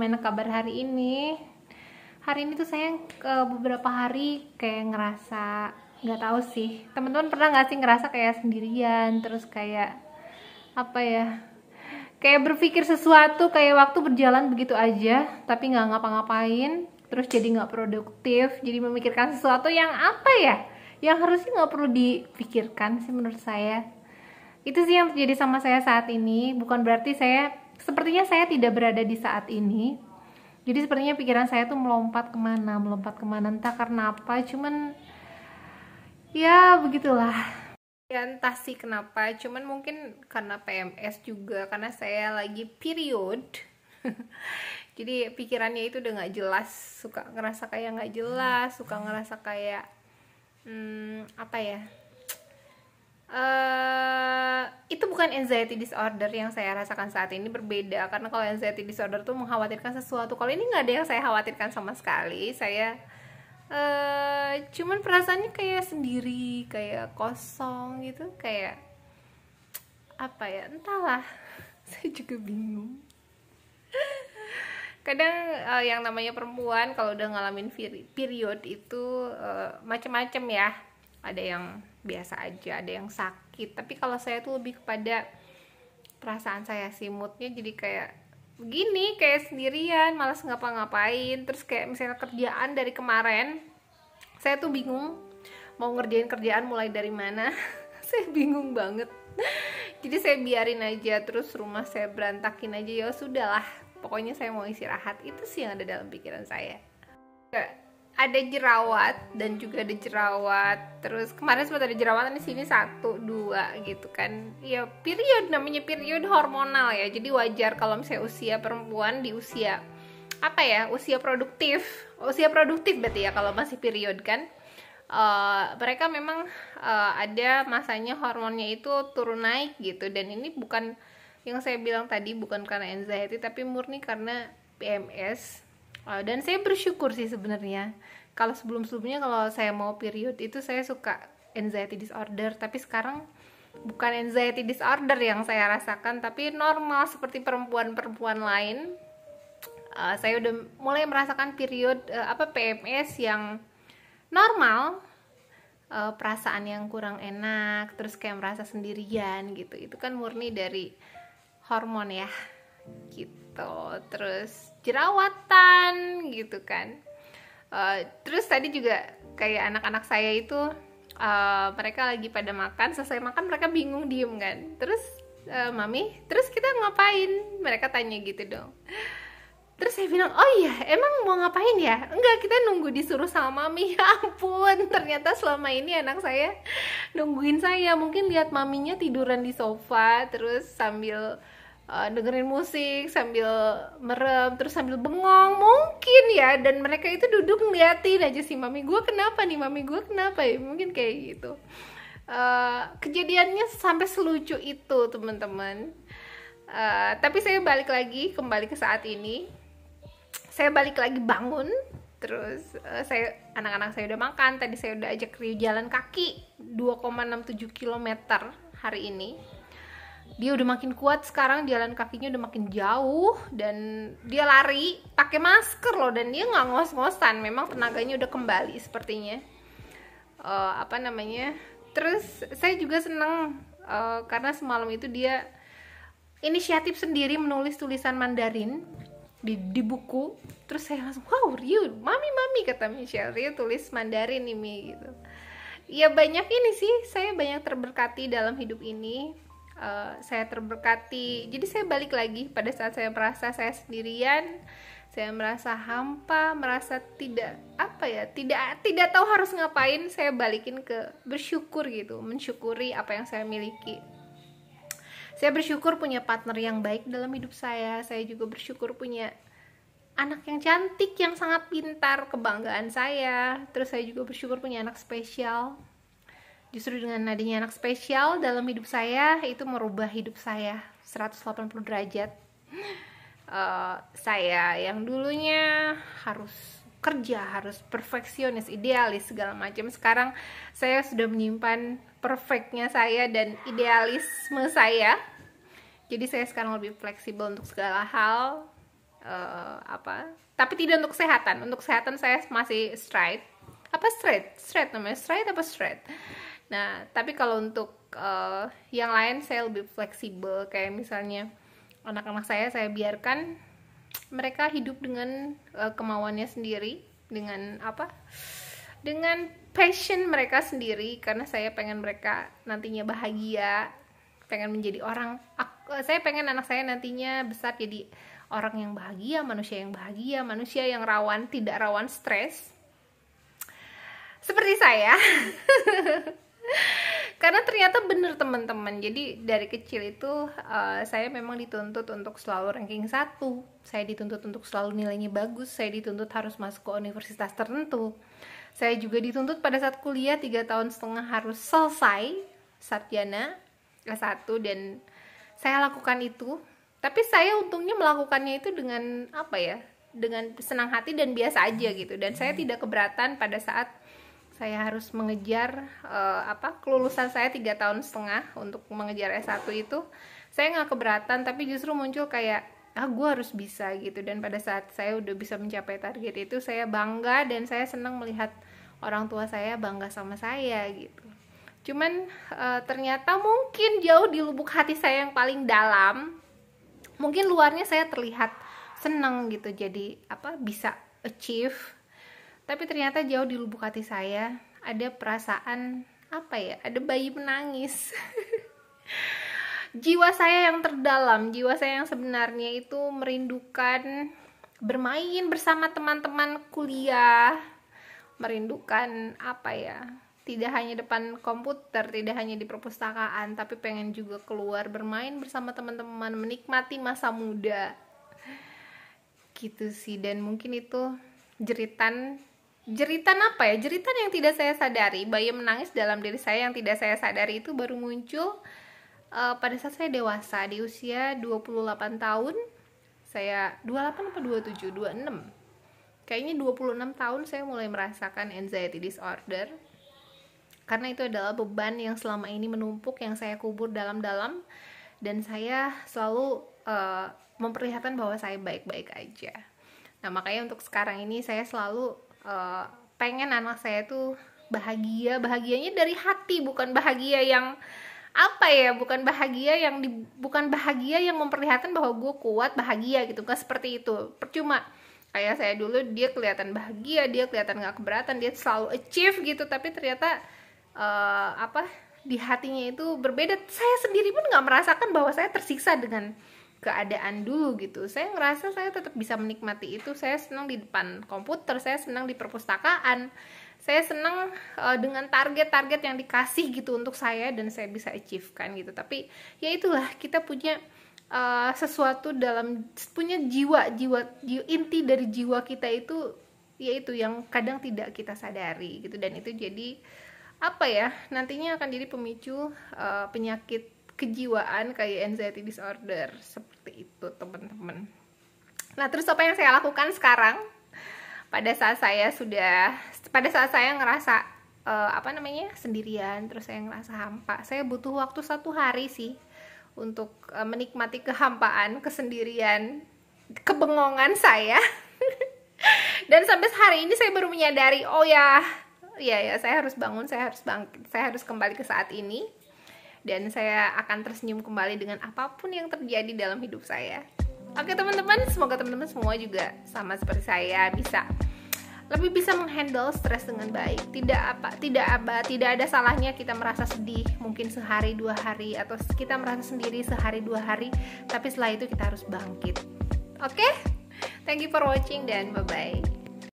gimana kabar hari ini? Hari ini tuh saya beberapa hari kayak ngerasa nggak tahu sih. Teman-teman pernah nggak sih ngerasa kayak sendirian, terus kayak apa ya? Kayak berpikir sesuatu kayak waktu berjalan begitu aja, tapi nggak ngapa-ngapain, terus jadi nggak produktif, jadi memikirkan sesuatu yang apa ya? Yang harusnya nggak perlu dipikirkan sih menurut saya. Itu sih yang terjadi sama saya saat ini. Bukan berarti sepertinya saya tidak berada di saat ini. Jadi sepertinya pikiran saya tuh melompat kemana, entah karena apa. Cuman ya begitulah. Ya entah sih kenapa. Cuman mungkin karena PMS juga, karena saya lagi period. Jadi pikirannya itu udah nggak jelas, suka ngerasa kayak nggak jelas, suka ngerasa kayak apa ya? Itu bukan anxiety disorder yang saya rasakan saat ini, berbeda. Karena kalau anxiety disorder tuh mengkhawatirkan sesuatu, kalau ini nggak ada yang saya khawatirkan sama sekali. Saya cuman perasaannya kayak sendiri, kayak kosong gitu, kayak apa ya, entahlah. Saya juga bingung. Kadang yang namanya perempuan kalau udah ngalamin period itu macam-macam ya. Ada yang biasa aja, ada yang sakit. Tapi kalau saya tuh lebih kepada perasaan saya sih, moodnya jadi kayak begini, kayak sendirian, malas ngapa-ngapain. Terus kayak misalnya kerjaan dari kemarin, saya tuh bingung mau ngerjain kerjaan mulai dari mana. Saya bingung banget. Jadi saya biarin aja, terus rumah saya berantakin aja, ya sudahlah. Pokoknya saya mau istirahat. Itu sih yang ada dalam pikiran saya. Ada jerawat dan juga ada jerawat. Terus kemarin sempat ada jerawatan di sini 1, 2 gitu kan. Ya period, namanya period hormonal ya. Jadi wajar kalau misalnya usia perempuan di usia apa ya? Usia produktif. Usia produktif berarti ya kalau masih period kan. Mereka memang ada masanya hormonnya itu turun naik gitu, dan ini bukan yang saya bilang tadi, bukan karena anxiety tapi murni karena PMS. Dan saya bersyukur sih sebenarnya. Kalau sebelumnya kalau saya mau period itu saya suka anxiety disorder, tapi sekarang bukan anxiety disorder yang saya rasakan, tapi normal seperti perempuan-perempuan lain. Saya udah mulai merasakan period PMS yang normal, perasaan yang kurang enak, terus kayak merasa sendirian gitu. Itu kan murni dari hormon ya gitu. Terus jerawatan gitu kan. Terus tadi juga kayak anak-anak saya itu mereka lagi pada makan, selesai makan mereka bingung diem kan. Terus mami, terus kita ngapain? Mereka tanya gitu dong. Terus saya bilang, oh iya, emang mau ngapain ya? Enggak, kita nunggu disuruh sama mami. Ya ampun, ternyata selama ini anak saya nungguin saya. Mungkin lihat maminya tiduran di sofa, terus sambil dengerin musik, sambil merem, terus sambil bengong. Mungkin ya, dan mereka itu duduk ngeliatin aja si mami gue kenapa nih, mami gue kenapa ya? Mungkin kayak gitu. Kejadiannya sampai selucu itu, teman-teman. Tapi saya kembali ke saat ini. Saya balik lagi bangun, terus anak-anak saya udah makan. Tadi saya udah ajak Rio jalan kaki 2,67 km hari ini. Dia udah makin kuat sekarang, jalan kakinya udah makin jauh, dan dia lari pakai masker loh, dan dia nggak ngos-ngosan. Memang tenaganya udah kembali sepertinya. Terus saya juga seneng karena semalam itu dia inisiatif sendiri menulis tulisan Mandarin di buku. Terus saya langsung, wow, Rio, mami, kata Michelle, Rio tulis Mandarin nih, Mi, gitu. Ya banyak ini sih, saya banyak terberkati dalam hidup ini. Saya terberkati. Jadi saya balik lagi pada saat saya merasa saya sendirian, saya merasa hampa, merasa tidak tahu harus ngapain. Saya balikin ke bersyukur gitu, mensyukuri apa yang saya miliki. Saya bersyukur punya partner yang baik dalam hidup saya. Saya juga bersyukur punya anak yang cantik, yang sangat pintar, kebanggaan saya. Terus saya juga bersyukur punya anak spesial. Justru dengan adanya anak spesial dalam hidup saya, itu merubah hidup saya 180 derajat. Saya yang dulunya harus kerja, harus perfeksionis, idealis, segala macam. Sekarang saya sudah menyimpan perfectnya saya dan idealisme saya. Jadi saya sekarang lebih fleksibel untuk segala hal. tapi tidak untuk kesehatan. Untuk kesehatan saya masih straight namanya, straight. Nah, tapi kalau untuk yang lain saya lebih fleksibel. Kayak misalnya anak-anak saya biarkan mereka hidup dengan kemauannya sendiri, dengan passion mereka sendiri, karena saya pengen mereka nantinya bahagia, pengen menjadi saya pengen anak saya nantinya besar jadi orang yang bahagia, manusia yang tidak rawan stres seperti saya. Karena ternyata bener teman-teman, jadi dari kecil itu saya memang dituntut untuk selalu ranking 1, saya dituntut untuk selalu nilainya bagus, saya dituntut harus masuk ke universitas tertentu, saya juga dituntut pada saat kuliah 3,5 tahun harus selesai sarjana S1, dan saya lakukan itu. Tapi saya untungnya melakukannya itu dengan dengan senang hati dan biasa aja gitu, dan saya tidak keberatan pada saat saya harus mengejar kelulusan saya 3,5 tahun untuk mengejar S1 itu. Saya nggak keberatan, tapi justru muncul kayak gue harus bisa gitu. Dan pada saat saya udah bisa mencapai target itu, saya bangga dan saya senang melihat orang tua saya bangga sama saya gitu. Cuman ternyata mungkin jauh di lubuk hati saya yang paling dalam, mungkin luarnya saya terlihat senang gitu, jadi bisa achieve, tapi ternyata jauh di lubuk hati saya ada perasaan ada bayi menangis. Jiwa saya yang terdalam, jiwa saya yang sebenarnya itu merindukan bermain bersama teman-teman kuliah, merindukan tidak hanya depan komputer, tidak hanya di perpustakaan, tapi pengen juga keluar bermain bersama teman-teman, menikmati masa muda gitu sih. Dan mungkin itu jeritan yang tidak saya sadari, bayi menangis dalam diri saya yang tidak saya sadari itu baru muncul pada saat saya dewasa, di usia 28 tahun. Saya 28 apa 27? 26. Kayaknya 26 tahun saya mulai merasakan anxiety disorder. Karena itu adalah beban yang selama ini menumpuk, yang saya kubur dalam-dalam, dan saya selalu memperlihatkan bahwa saya baik-baik aja. Nah, makanya untuk sekarang ini saya selalu pengen anak saya tuh bahagianya dari hati, bukan bahagia yang bukan bahagia yang memperlihatkan bahwa gue kuat, bahagia gitu, kan seperti itu. Percuma kayak saya dulu, dia kelihatan bahagia, dia kelihatan gak keberatan, dia selalu achieve gitu, tapi ternyata di hatinya itu berbeda. Saya sendiri pun gak merasakan bahwa saya tersiksa dengan keadaan dulu gitu. Saya ngerasa saya tetap bisa menikmati itu. Saya senang di depan komputer, saya senang di perpustakaan, saya senang dengan target-target yang dikasih gitu untuk saya, dan saya bisa achieve kan gitu. Tapi ya itulah, kita punya sesuatu punya jiwa inti dari jiwa kita itu, yaitu yang kadang tidak kita sadari gitu. Dan itu jadi nantinya akan jadi pemicu penyakit kejiwaan kayak anxiety disorder seperti itu, teman-teman. Nah, terus apa yang saya lakukan sekarang pada saat saya ngerasa sendirian, terus saya ngerasa hampa, saya butuh waktu 1 hari sih untuk menikmati kehampaan, kesendirian, kebengongan saya. Dan sampai hari ini saya baru menyadari, saya harus bangun, saya harus bangkit, saya harus kembali ke saat ini, dan saya akan tersenyum kembali dengan apapun yang terjadi dalam hidup saya. Oke teman-teman, semoga teman-teman semua juga sama seperti saya lebih bisa menghandle stres dengan baik. Tidak ada salahnya kita merasa sedih mungkin sehari 2 hari, atau kita merasa sendiri sehari 2 hari, tapi setelah itu kita harus bangkit. Oke? Thank you for watching dan bye bye.